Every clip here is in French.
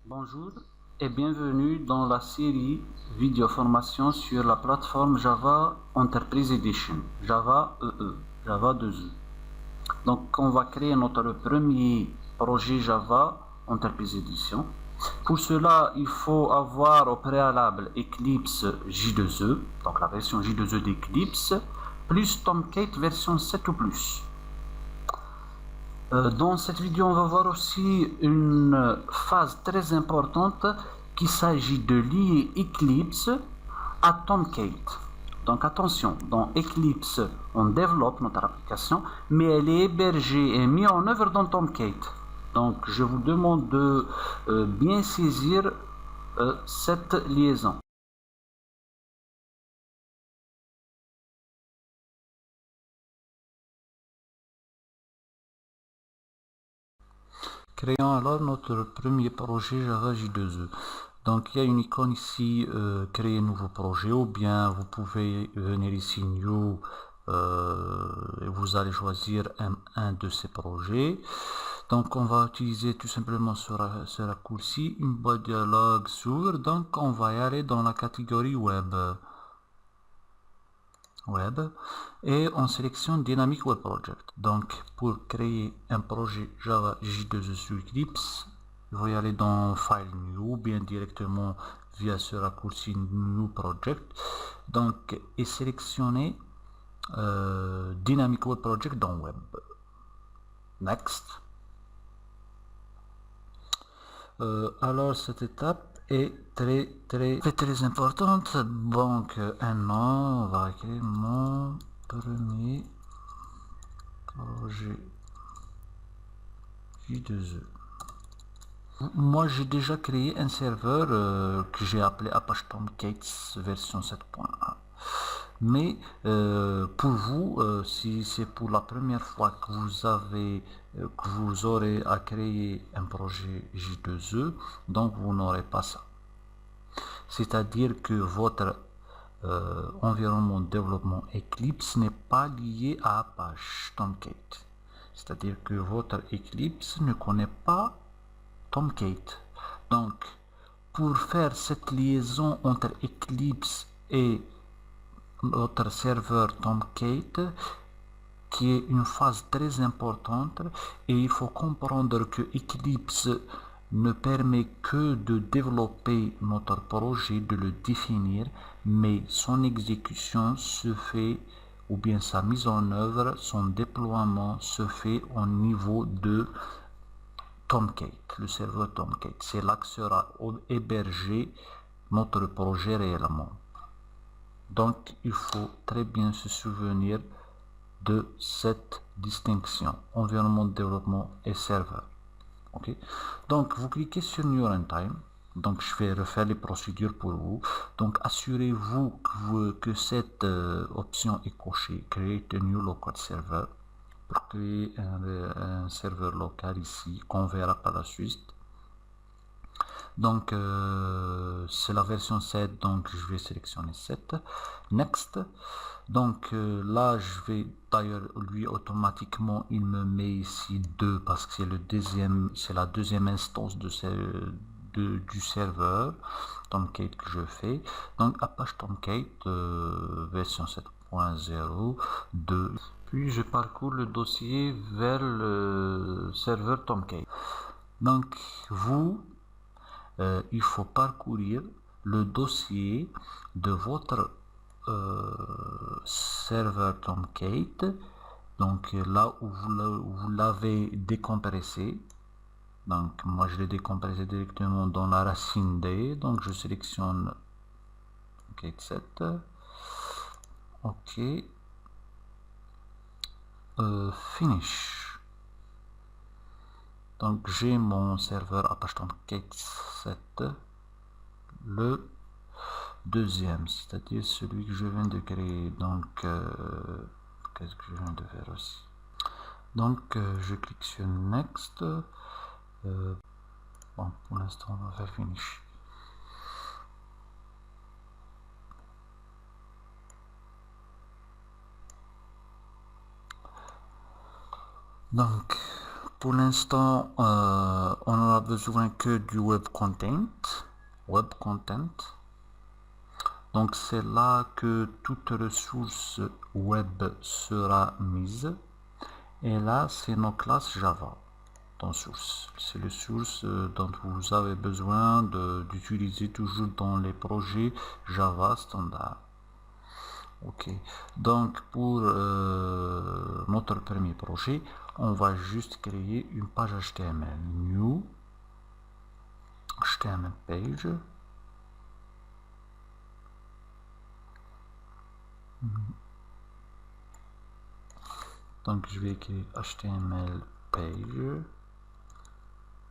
Bonjour et bienvenue dans la série vidéo formation sur la plateforme Java Enterprise Edition, Java EE, Java 2E. Donc on va créer notre premier projet Java Enterprise Edition. Pour cela, il faut avoir au préalable Eclipse J2E, donc la version J2E d'Eclipse, plus Tomcat version 7 ou plus. Dans cette vidéo, on va voir aussi une phase très importante qu'il s'agit de lier Eclipse à Tomcat. Donc attention, dans Eclipse, on développe notre application, mais elle est hébergée et mise en œuvre dans Tomcat. Donc je vous demande de bien saisir cette liaison. Créons alors notre premier projet Java J2E. Donc il y a une icône ici, créer nouveau projet, ou bien vous pouvez venir ici New, et vous allez choisir un de ces projets. Donc on va utiliser tout simplement ce raccourci, une boîte dialogue s'ouvre, donc on va y aller dans la catégorie web. Et on sélectionne Dynamic Web Project. Donc pour créer un projet Java J2E sur Eclipse, il faut y aller dans File New ou bien directement via ce raccourci New Project. Donc et sélectionner Dynamic Web Project dans Web. Next. Alors cette étape est très importante. Donc un nom, on va créer mon premier projet J2E. Moi j'ai déjà créé un serveur que j'ai appelé Apache Tomcat version 7.1. Mais pour vous, si c'est pour la première fois que vous aurez à créer un projet J2E, donc vous n'aurez pas ça. C'est-à-dire que votre environnement de développement Eclipse n'est pas lié à Apache Tomcat. C'est-à-dire que votre Eclipse ne connaît pas Tomcat. Donc, pour faire cette liaison entre Eclipse et notre serveur Tomcat, qui est une phase très importante, et il faut comprendre que Eclipse ne permet que de développer notre projet, de le définir, mais son exécution se fait, ou bien sa mise en œuvre, son déploiement se fait au niveau de Tomcat, le serveur Tomcat. C'est là que sera hébergé notre projet réellement. Donc il faut très bien se souvenir de cette distinction, environnement de développement et serveur. Okay. Donc vous cliquez sur New Runtime. Donc je vais refaire les procédures pour vous. Donc assurez-vous que cette option est cochée, Create a New Local Server, pour créer un serveur local ici qu'on verra par la suite. Donc c'est la version 7, donc je vais sélectionner 7. Next. Donc là je vais d'ailleurs lui automatiquement il me met ici 2 parce que c'est la deuxième instance du serveur Tomcat que je fais. Donc Apache Tomcat version 7.0 2. Puis je parcours le dossier vers le serveur Tomcat. Donc il faut parcourir le dossier de votre serveur Tomcat, donc là où vous l'avez décompressé. Donc moi je l'ai décompressé directement dans la racine D, donc je sélectionne Tomcat 7, ok, finish. Donc j'ai mon serveur Apache Tomcat 7, le deuxième, c'est-à-dire celui que je viens de créer. Donc qu'est-ce que je viens de faire aussi? Donc je clique sur Next. Bon, pour l'instant on va faire Finish. Donc Pour l'instant, on n'aura besoin que du web content. Donc c'est là que toute ressource web sera mise. Et là, c'est nos classes Java dans source. C'est les sources dont vous avez besoin d'utiliser toujours dans les projets Java standard. Ok, donc pour notre premier projet, on va juste créer une page HTML. New HTML page. Donc je vais écrire HTML page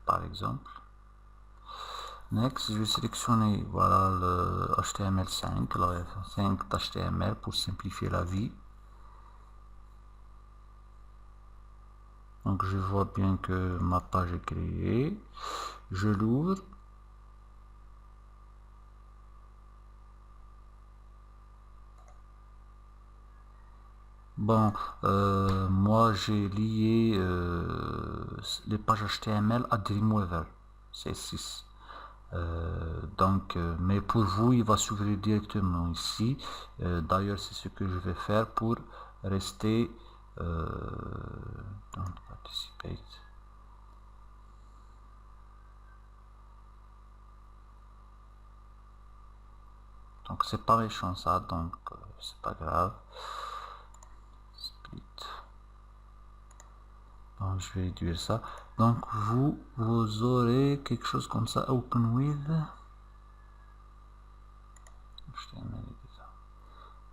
par exemple. Next, je vais sélectionner voilà le HTML5, la version 5 d'HTML pour simplifier la vie. Donc je vois bien que ma page est créée. Je l'ouvre. Bon, moi j'ai lié les pages HTML à Dreamweaver C6. Mais pour vous, il va s'ouvrir directement ici. D'ailleurs, c'est ce que je vais faire pour rester don't participate. Donc c'est pas méchant ça, donc c'est pas grave. Split. Bon, je vais réduire ça. Donc vous aurez quelque chose comme ça. Open with.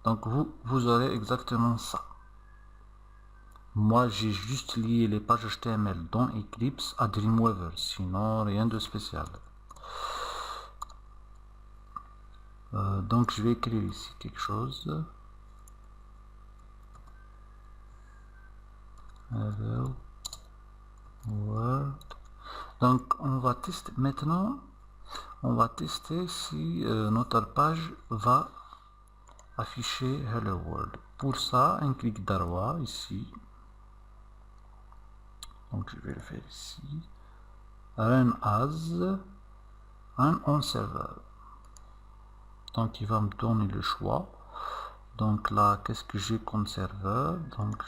Donc vous aurez exactement ça. Moi j'ai juste lié les pages HTML dans Eclipse à Dreamweaver, sinon rien de spécial. Donc je vais écrire ici quelque chose. Hello world. Donc on va tester maintenant. On va tester si notre page va afficher Hello World. Pour ça, un clic droit ici. Donc je vais le faire ici. Run as, run on server. Donc il va me donner le choix. Donc là, qu'est-ce que j'ai comme serveur? Donc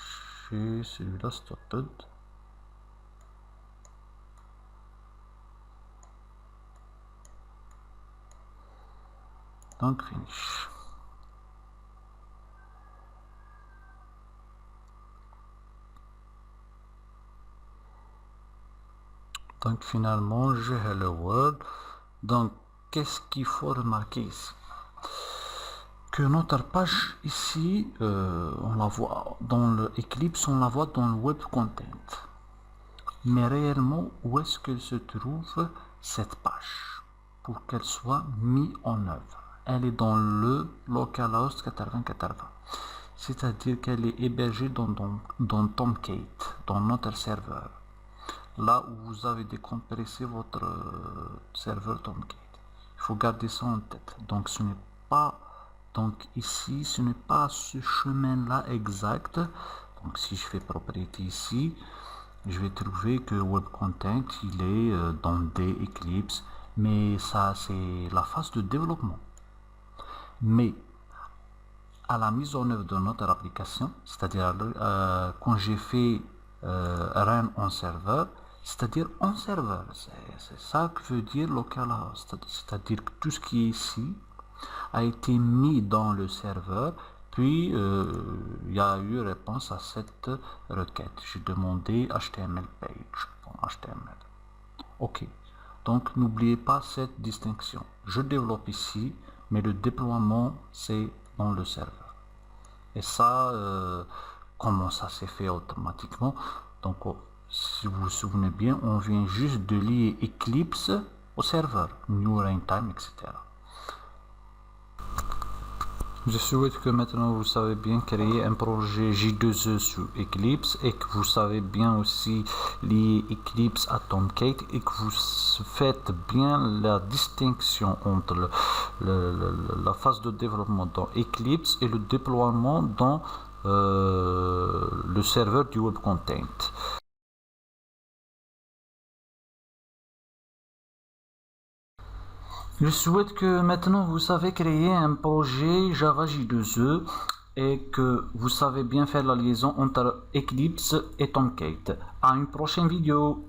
j'ai celui-là stopped. Donc finish. Donc finalement j'ai Hello World. Donc qu'est-ce qu'il faut remarquer ici? Que notre page ici, on la voit dans le Eclipse, on la voit dans le web content. Mais réellement, où est-ce qu'elle se trouve cette page pour qu'elle soit mise en œuvre? Elle est dans le localhost 8080. C'est-à-dire qu'elle est hébergée dans Tomcat, dans notre serveur. Là où vous avez décompressé votre serveur Tomcat. Il faut garder ça en tête. Donc ce n'est pas, donc ici, ce n'est pas ce chemin-là exact. Donc si je fais propriété ici, je vais trouver que web content il est dans des Eclipse, mais ça c'est la phase de développement. Mais à la mise en œuvre de notre application, c'est-à-dire quand j'ai fait run en serveur, c'est-à-dire en serveur, c'est ça que veut dire localhost, c'est-à-dire que tout ce qui est ici a été mis dans le serveur, puis il y a eu réponse à cette requête. J'ai demandé HTML page, HTML. Ok, donc n'oubliez pas cette distinction. Je développe ici, mais le déploiement c'est dans le serveur. Et ça, comment ça s'est fait automatiquement? Donc si vous vous souvenez bien, on vient juste de lier Eclipse au serveur, New Runtime, etc. Je souhaite que maintenant vous savez bien créer un projet J2E sur Eclipse et que vous savez bien aussi lier Eclipse à Tomcat et que vous faites bien la distinction entre la phase de développement dans Eclipse et le déploiement dans le serveur du web content. Je souhaite que maintenant vous savez créer un projet Java J2E et que vous savez bien faire la liaison entre Eclipse et Tomcat. À une prochaine vidéo.